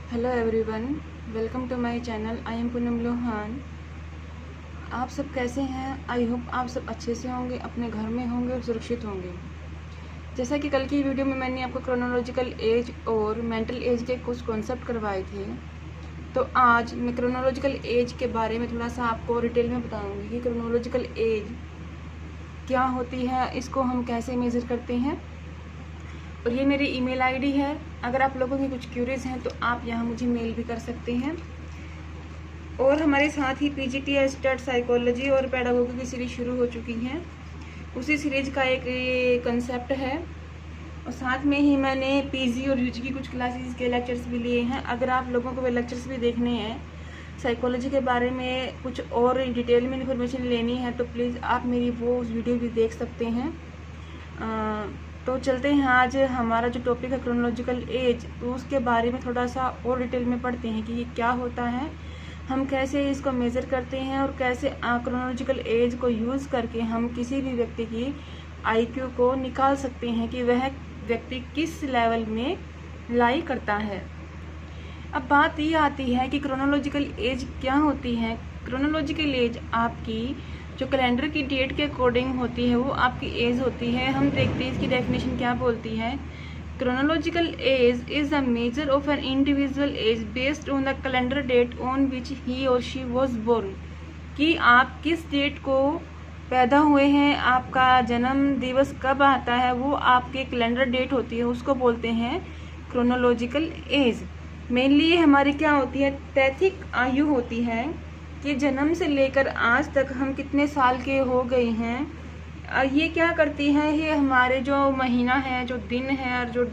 Hello everyone, welcome to my channel. I am Poonam Lohan. आप सब कैसे हैं? आई होप आप सब अच्छे से होंगे, अपने घर में होंगे और सुरक्षित होंगे। जैसा कि कल की वीडियो में मैंने आपको क्रोनोलॉजिकल एज और मेंटल एज के कुछ कॉन्सेप्ट करवाए थे, तो आज मैं क्रोनोलॉजिकल एज के बारे में थोड़ा सा आपको डिटेल में बताऊंगी कि क्रोनोलॉजिकल एज क्या होती है, इसको हम कैसे मेज़र करते हैं। और ये मेरी ईमेल आईडी है। अगर आप लोगों की कुछ क्यूरीज हैं तो आप यहाँ मुझे मेल भी कर सकते हैं। और हमारे साथ ही पीजीटी स्टार्ट साइकोलॉजी और पेडागोगी की सीरीज शुरू हो चुकी हैं। उसी सीरीज का एक ये कंसेप्ट है। और साथ में ही मैंने पीजी और यूजी की कुछ क्लासेस के लेक्चर्स भी लिए हैं। अगर आप लोगों को वे लेक्चर्स भी देखने हैं, साइकोलॉजी के बारे में कुछ और डिटेल में इन्फॉर्मेशन लेनी है, तो प्लीज़ आप मेरी वो वीडियो भी देख सकते हैं। तो चलते हैं, आज हमारा जो टॉपिक है क्रोनोलॉजिकल एज, तो उसके बारे में थोड़ा सा और डिटेल में पढ़ते हैं कि ये क्या होता है, हम कैसे इसको मेज़र करते हैं और कैसे क्रोनोलॉजिकल एज को यूज़ करके हम किसी भी व्यक्ति की आईक्यू को निकाल सकते हैं कि वह व्यक्ति किस लेवल में लाई करता है। अब बात ये आती है कि क्रोनोलॉजिकल एज क्या होती है। क्रोनोलॉजिकल एज आपकी जो कैलेंडर की डेट के अकॉर्डिंग होती है, वो आपकी एज होती है। हम देखते हैं इसकी डेफिनेशन क्या बोलती है। Chronological age is the measure of an individual age based on the calendar date on which he or she was born, कि आप किस डेट को पैदा हुए हैं, आपका जन्म दिवस कब आता है, वो आपके कैलेंडर डेट होती है, उसको बोलते हैं क्रोनोलॉजिकल एज। मेनली ये हमारी क्या होती है, तैथिक आयु होती है कि जन्म से लेकर आज तक हम कितने साल के हो गए हैं। ये क्या करती है, ये हमारे जो महीना है, जो दिन है और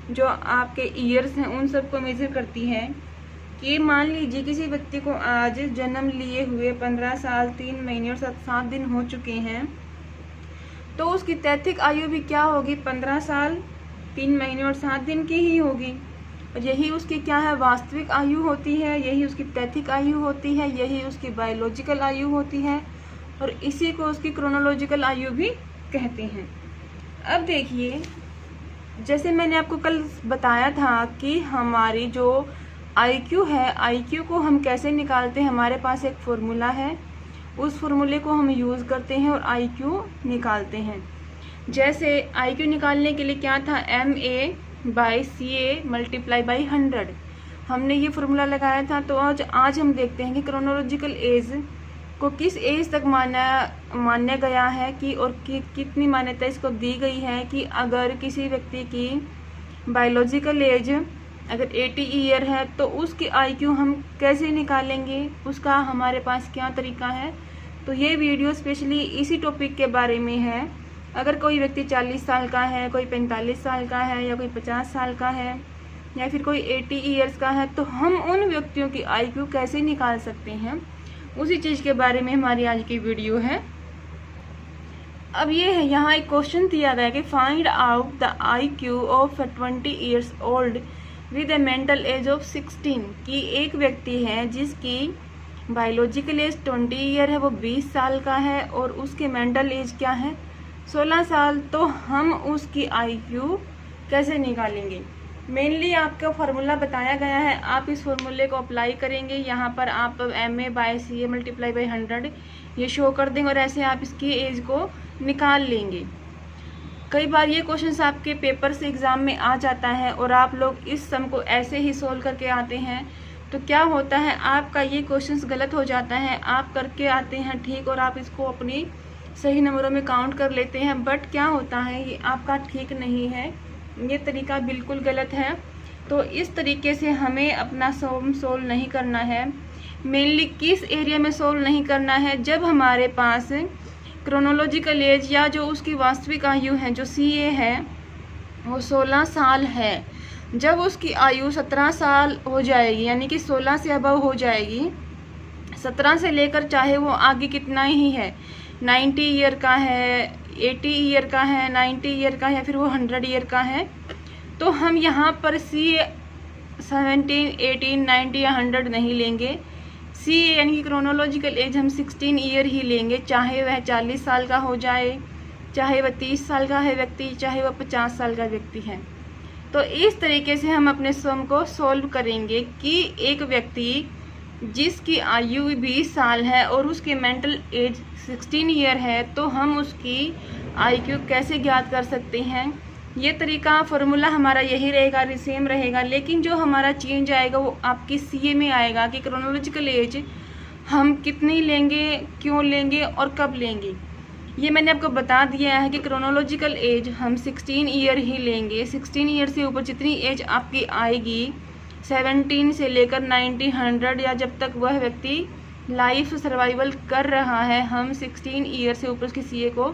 जो आपके ईयर्स हैं, उन सबको मेजर करती है। कि मान लीजिए किसी व्यक्ति को आज जन्म लिए हुए 15 साल 3 महीने और 7 दिन हो चुके हैं, तो उसकी तैथिक आयु भी क्या होगी, 15 साल 3 महीने और 7 दिन की ही होगी। और यही उसकी क्या है, वास्तविक आयु होती है, यही उसकी तैथिक आयु होती है, यही उसकी बायोलॉजिकल आयु होती है, और इसी को उसकी क्रोनोलॉजिकल आयु भी कहते हैं। अब देखिए, जैसे मैंने आपको कल बताया था कि हमारी जो आईक्यू है, आईक्यू को हम कैसे निकालते हैं। हमारे पास एक फॉर्मूला है, उस फॉर्मूले को हम यूज़ करते हैं और आईक्यू निकालते हैं। जैसे आईक्यू निकालने के लिए क्या था, MA/CA मल्टीप्लाई बाई 100, हमने ये फॉर्मूला लगाया था। तो आज हम देखते हैं कि क्रोनोलॉजिकल एज को किस एज तक माना गया है कि और कितनी मान्यता इसको दी गई है कि अगर किसी व्यक्ति की बायोलॉजिकल एज अगर 80 ईयर है तो उसकी आईक्यू हम कैसे निकालेंगे, उसका हमारे पास क्या तरीका है। तो ये वीडियो स्पेशली इसी टॉपिक के बारे में है। अगर कोई व्यक्ति 40 साल का है, कोई 45 साल का है, या कोई 50 साल का है, या फिर कोई 80 ईयर्स का है, तो हम उन व्यक्तियों की आईक्यू कैसे निकाल सकते हैं, उसी चीज़ के बारे में हमारी आज की वीडियो है। अब ये है, यहाँ एक क्वेश्चन दिया गया है कि find out the IQ of 20 years old with A mental as of 16, कि एक व्यक्ति है जिसकी बायोलॉजिकल एज 20 ईयर है, वो 20 साल का है, और उसकी मेंटल एज क्या है, 16 साल। तो हम उसकी आईक्यू कैसे निकालेंगे। मेनली आपका फार्मूला बताया गया है, आप इस फार्मूले को अप्लाई करेंगे। यहाँ पर आप MA/CA मल्टीप्लाई बाई 100 ये शो कर देंगे और ऐसे आप इसकी एज को निकाल लेंगे। कई बार ये क्वेश्चंस आपके पेपर से एग्ज़ाम में आ जाता है और आप लोग इस सम को ऐसे ही सोल्व करके आते हैं, तो क्या होता है, आपका ये क्वेश्चंस गलत हो जाता है। आप करके आते हैं ठीक, और आप इसको अपनी सही नंबरों में काउंट कर लेते हैं, बट क्या होता है, ये आपका ठीक नहीं है, ये तरीका बिल्कुल गलत है। तो इस तरीके से हमें अपना सम सोल्व नहीं करना है। मेनली किस एरिया में सोल्व नहीं करना है, जब हमारे पास क्रोनोलॉजिकल एज या जो उसकी वास्तविक आयु है, जो CA है, वो 16 साल है। जब उसकी आयु 17 साल हो जाएगी, यानी कि 16 से अबव हो जाएगी, 17 से लेकर चाहे वो आगे कितना ही है, 90 ईयर का है, 80 ईयर का है, 90 ईयर का है, या फिर वो 100 ईयर का है, तो हम यहाँ पर CA 17, 18, 90 या 100 नहीं लेंगे। CA यानी कि क्रोनोलॉजिकल एज हम 16 ईयर ही लेंगे, चाहे वह 40 साल का हो जाए, चाहे वह 30 साल का है व्यक्ति, चाहे वह 50 साल का व्यक्ति है। तो तो इस तरीके से हम अपने सम को सॉल्व करेंगे कि एक व्यक्ति जिसकी आयु 20 साल है और उसकी मेंटल एज 16 ईयर है, तो हम उसकी IQ कैसे ज्ञात कर सकते हैं। ये तरीका फार्मूला हमारा यही रहेगा, सेम रहेगा, लेकिन जो हमारा चेंज आएगा वो आपकी CA में आएगा कि क्रोनोलॉजिकल एज हम कितनी लेंगे, क्यों लेंगे और कब लेंगे। ये मैंने आपको बता दिया है कि क्रोनोलॉजिकल एज हम 16 ईयर ही लेंगे। 16 ईयर से ऊपर जितनी एज आपकी आएगी, 17 से लेकर 90, 100 या जब तक वह व्यक्ति लाइफ सर्वाइवल कर रहा है, हम 16 ईयर से ऊपर उसकी CA को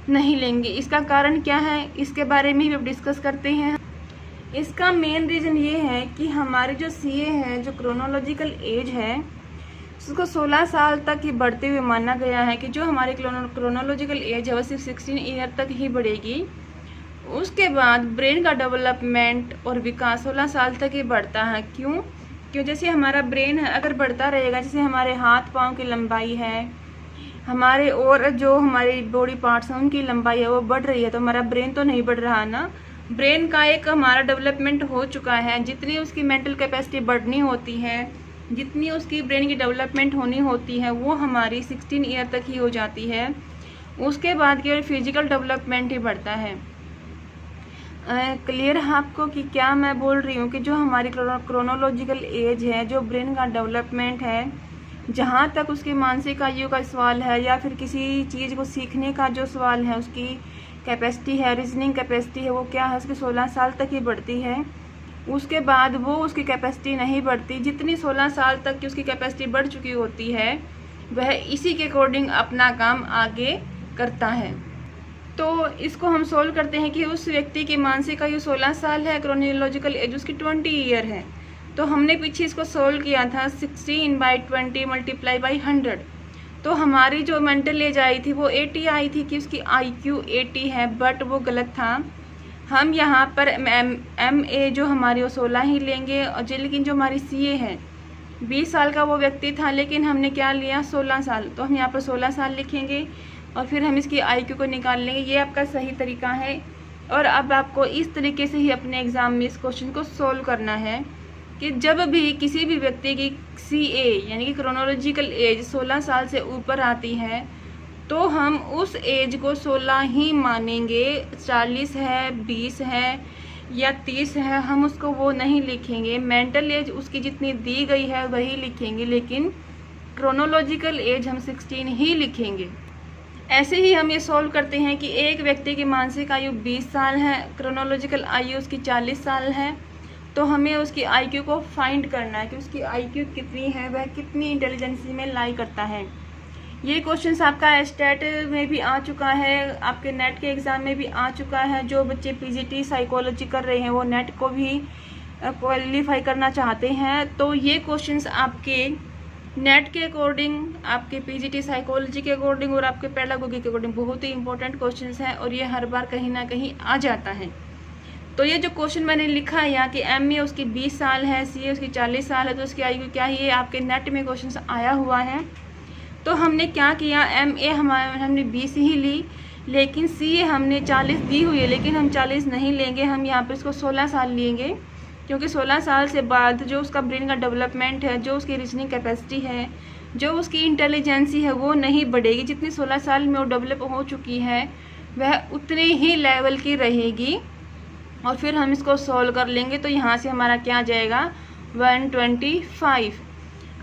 नहीं लेंगे। इसका कारण क्या है, इसके बारे में भी अब डिस्कस करते हैं। इसका मेन रीज़न ये है कि हमारी जो CA है, जो क्रोनोलॉजिकल एज है, उसको 16 साल तक ही बढ़ते हुए माना गया है कि जो हमारी क्रोनोलॉजिकल एज है वह सिर्फ 16 ईयर तक ही बढ़ेगी। उसके बाद ब्रेन का डेवलपमेंट और विकास 16 साल तक ही बढ़ता है। क्यों जैसे हमारा ब्रेन है अगर बढ़ता रहेगा, जैसे हमारे हाथ पाँव की लंबाई है, हमारे और जो हमारी बॉडी पार्ट्स हैं उनकी लंबाई है वो बढ़ रही है, तो हमारा ब्रेन तो नहीं बढ़ रहा ना। ब्रेन का एक हमारा डेवलपमेंट हो चुका है, जितनी उसकी मेंटल कैपेसिटी बढ़नी होती है, जितनी उसकी ब्रेन की डेवलपमेंट होनी होती है, वो हमारी 16 ईयर तक ही हो जाती है। उसके बाद केवल फिजिकल डेवलपमेंट ही बढ़ता है। क्लियर है आपको कि क्या मैं बोल रही हूँ कि जो हमारी क्रोनोलॉजिकल एज है, जो ब्रेन का डेवलपमेंट है, जहाँ तक उसकी मानसिक आयु का सवाल है या फिर किसी चीज़ को सीखने का जो सवाल है, उसकी कैपेसिटी है, रीजनिंग कैपेसिटी है, वो क्या है, उसकी 16 साल तक ही बढ़ती है। उसके बाद वो उसकी कैपेसिटी नहीं बढ़ती। जितनी 16 साल तक की उसकी कैपेसिटी बढ़ चुकी होती है, वह इसी के अकॉर्डिंग अपना काम आगे करता है। तो इसको हम सोल्व करते हैं कि उस व्यक्ति की मानसिक आयु 16 साल है, क्रोनोलॉजिकल एज उसकी 20 ईयर है। तो हमने पीछे इसको सोल्व किया था 16/20 × 100। तो हमारी जो मेंटल एज आई थी वो 80 आई थी कि उसकी IQ 80 है, बट वो गलत था। हम यहाँ पर MA जो हमारी वो 16 ही लेंगे, और लेकिन जो हमारी CA है 20 साल का वो व्यक्ति था, लेकिन हमने क्या लिया 16 साल, तो हम यहाँ पर 16 साल लिखेंगे और फिर हम इसकी IQ को निकाल लेंगे। ये आपका सही तरीका है। और अब आपको इस तरीके से ही अपने एग्ज़ाम में इस क्वेश्चन को सोल्व करना है कि जब भी किसी भी व्यक्ति की CA यानी कि क्रोनोलॉजिकल एज 16 साल से ऊपर आती है, तो हम उस एज को 16 ही मानेंगे। 40 है, 20 है या 30 है, हम उसको वो नहीं लिखेंगे। मेंटल एज उसकी जितनी दी गई है वही लिखेंगे, लेकिन क्रोनोलॉजिकल एज हम 16 ही लिखेंगे। ऐसे ही हम ये सॉल्व करते हैं कि एक व्यक्ति की मानसिक आयु 20 साल है, क्रोनोलॉजिकल आयु उसकी 40 साल है, तो हमें उसकी IQ को फाइंड करना है कि उसकी IQ कितनी है, वह कितनी इंटेलिजेंसी में लाई करता है। ये क्वेश्चंस आपका स्टेट में भी आ चुका है, आपके नेट के एग्ज़ाम में भी आ चुका है। जो बच्चे PGT साइकोलॉजी कर रहे हैं वो नेट को भी क्वालिफाई करना चाहते हैं, तो ये क्वेश्चंस आपके नेट के अकॉर्डिंग, आपके PGT साइकोलॉजी के अकॉर्डिंग और आपके पेडागोगी के अकॉर्डिंग बहुत ही इंपॉर्टेंट क्वेश्चंस हैं, और ये हर बार कहीं ना कहीं आ जाता है। तो ये जो क्वेश्चन मैंने लिखा है यहाँ कि MA उसकी 20 साल है, CA उसकी 40 साल है, तो उसकी IQ क्या है, ये आपके नेट में क्वेश्चन आया हुआ है। तो हमने क्या किया, MA हमने 20 ही ली, लेकिन CA हमने 40 दी हुई है, लेकिन हम 40 नहीं लेंगे, हम यहाँ पर इसको 16 साल लेंगे, क्योंकि 16 साल से बाद जो उसका ब्रेन का डेवलपमेंट है, जो उसकी रीजनिंग कैपेसिटी है, जो उसकी इंटेलिजेंसी है, वो नहीं बढ़ेगी। जितनी 16 साल में वो डेवलप हो चुकी है वह उतने ही लेवल की रहेगी। और फिर हम इसको सॉल्व कर लेंगे, तो यहाँ से हमारा क्या आ जाएगा 125।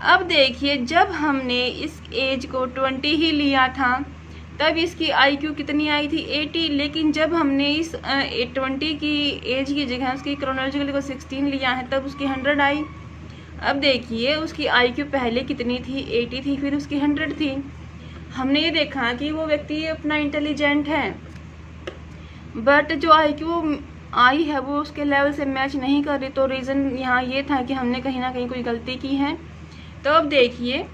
अब देखिए, जब हमने इस एज को 20 ही लिया था तब इसकी IQ कितनी आई थी 80, लेकिन जब हमने इस 20 की एज की जगह उसकी क्रोनोलॉजिकल को 16 लिया है तब उसकी 100 आई। अब देखिए उसकी IQ पहले कितनी थी, 80 थी, फिर उसकी 100 थी। हमने ये देखा कि वो व्यक्ति अपना इंटेलिजेंट है, बट जो IQ आई है वो उसके लेवल से मैच नहीं कर रही, तो रीज़न यहाँ ये था कि हमने कहीं ना कहीं कोई गलती की है। तो अब देखिए,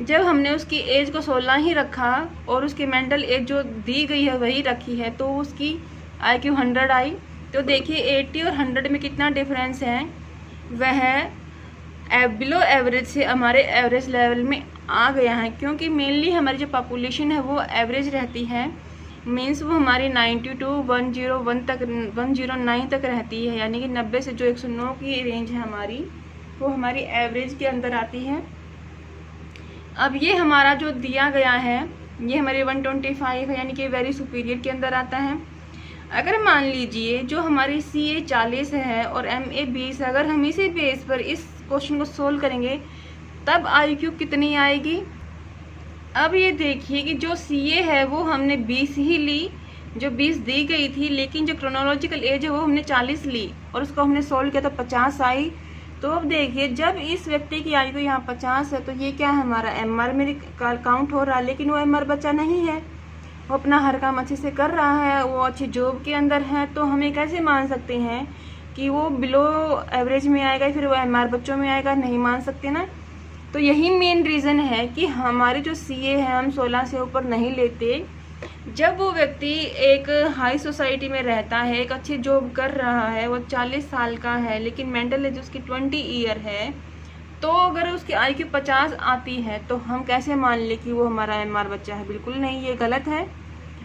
जब हमने उसकी एज को 16 ही रखा और उसकी मेंटल एज जो दी गई है वही रखी है, तो उसकी IQ 100 आई। तो देखिए 80 और 100 में कितना डिफरेंस है, वह बिलो एवरेज से हमारे एवरेज लेवल में आ गया है, क्योंकि मेनली हमारी जो पॉपुलेशन है वो एवरेज रहती है। मीन्स वो हमारी 90 to 101 तक 109 तक रहती है, यानी कि 90 से जो 109 की रेंज है हमारी, वो हमारी एवरेज के अंदर आती है। अब ये हमारा जो दिया गया है ये हमारे 125 है, यानी कि वेरी सुपीरियर के अंदर आता है। अगर मान लीजिए जो हमारी CA 40 है और MA 20 है, अगर हम इसी बेस पर इस क्वेश्चन को सोल्व करेंगे तब IQ कितनी आएगी। अब ये देखिए कि जो CA है वो हमने 20 ही ली, जो 20 दी गई थी, लेकिन जो क्रोनोलॉजिकल एज है वो हमने 40 ली और उसको हमने सोल्व किया तो 50 आई। तो अब देखिए जब इस व्यक्ति की IQ यहाँ 50 है तो ये क्या है, हमारा MR मेरी काउंट हो रहा है, लेकिन वो MR बच्चा नहीं है, वो अपना हर काम अच्छे से कर रहा है, वो अच्छी जॉब के अंदर है। तो हमें कैसे मान सकते हैं कि वो बिलो एवरेज में आएगा फिर वो MR बच्चों में आएगा, नहीं मान सकते ना। तो यही मेन रीज़न है कि हमारे जो CA है हम 16 से ऊपर नहीं लेते। जब वो व्यक्ति एक हाई सोसाइटी में रहता है, एक अच्छी जॉब कर रहा है, वो 40 साल का है लेकिन मेंटल एज उसकी 20 ईयर है, तो अगर उसकी IQ 50 आती है तो हम कैसे मान ले कि वो हमारा MR बच्चा है। बिल्कुल नहीं, ये गलत है,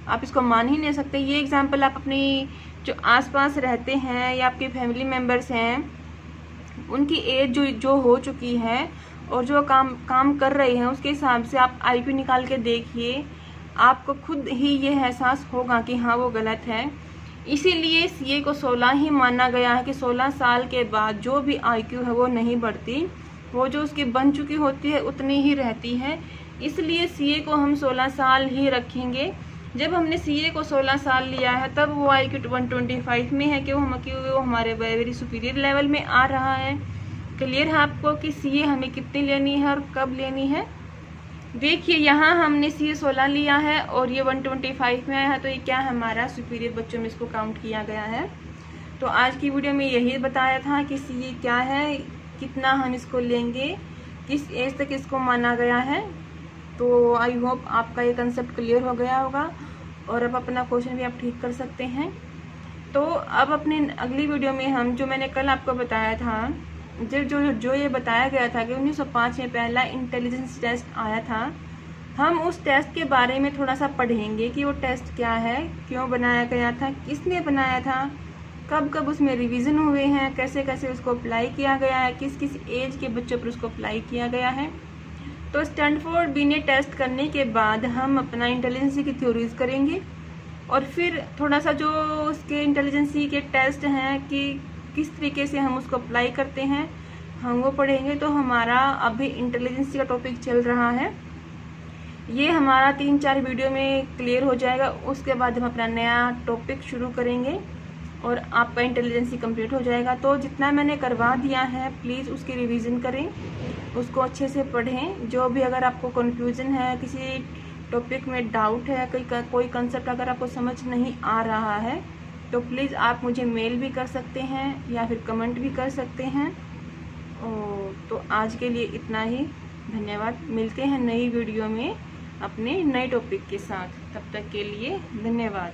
आप इसको मान ही नहीं सकते। ये एग्जाम्पल आप अपनी जो आसपास रहते हैं या आपके फैमिली मेम्बर्स हैं उनकी एज जो हो चुकी है और जो काम कर रहे हैं उसके हिसाब से आप IQ निकाल के देखिए, आपको खुद ही ये एहसास होगा कि हाँ वो गलत है। इसीलिए CA को 16 ही माना गया है कि 16 साल के बाद जो भी IQ है वो नहीं बढ़ती, वो जो उसकी बन चुकी होती है उतनी ही रहती है। इसलिए CA को हम 16 साल ही रखेंगे। जब हमने CA को 16 साल लिया है तब वो IQ 125 में है कि वो हमारे वेरी सुपीरियर लेवल में आ रहा है। क्लियर है आपको कि CA हमें कितनी लेनी है और कब लेनी है। देखिए यहाँ हमने CA 16 लिया है और ये 125 में आया है, तो ये क्या है, हमारा सुपीरियर बच्चों में इसको काउंट किया गया है। तो आज की वीडियो में यही बताया था कि CA क्या है, कितना हम इसको लेंगे, किस एज तक इसको माना गया है। तो आई होप आपका ये कंसेप्ट क्लियर हो गया होगा और अब अपना क्वेश्चन भी आप ठीक कर सकते हैं। तो अब अपनी अगली वीडियो में हम जो मैंने कल आपको बताया था, जो ये बताया गया था कि 1905 में पहला इंटेलिजेंस टेस्ट आया था, हम उस टेस्ट के बारे में थोड़ा सा पढ़ेंगे कि वो टेस्ट क्या है, क्यों बनाया गया था, किसने बनाया था, कब कब उसमें रिवीजन हुए हैं, कैसे कैसे उसको अप्लाई किया गया है, किस किस एज के बच्चों पर उसको अप्लाई किया गया है। तो स्टैनफोर्ड बिने टेस्ट करने के बाद हम अपना इंटेलिजेंसी की थ्योरीज करेंगे और फिर थोड़ा सा जो उसके इंटेलिजेंसी के टेस्ट हैं कि किस तरीके से हम उसको अप्लाई करते हैं हम वो पढ़ेंगे। तो हमारा अभी इंटेलिजेंसी का टॉपिक चल रहा है, ये हमारा 3-4 वीडियो में क्लियर हो जाएगा। उसके बाद हम अपना नया टॉपिक शुरू करेंगे और आपका इंटेलिजेंसी कंप्लीट हो जाएगा। तो जितना मैंने करवा दिया है प्लीज़ उसकी रिवीजन करें, उसको अच्छे से पढ़ें। जो भी अगर आपको कन्फ्यूज़न है, किसी टॉपिक में डाउट है, कोई कंसेप्ट अगर आपको समझ नहीं आ रहा है तो प्लीज़ आप मुझे मेल भी कर सकते हैं या फिर कमेंट भी कर सकते हैं। तो आज के लिए इतना ही, धन्यवाद। मिलते हैं नई वीडियो में अपने नए टॉपिक के साथ, तब तक के लिए धन्यवाद।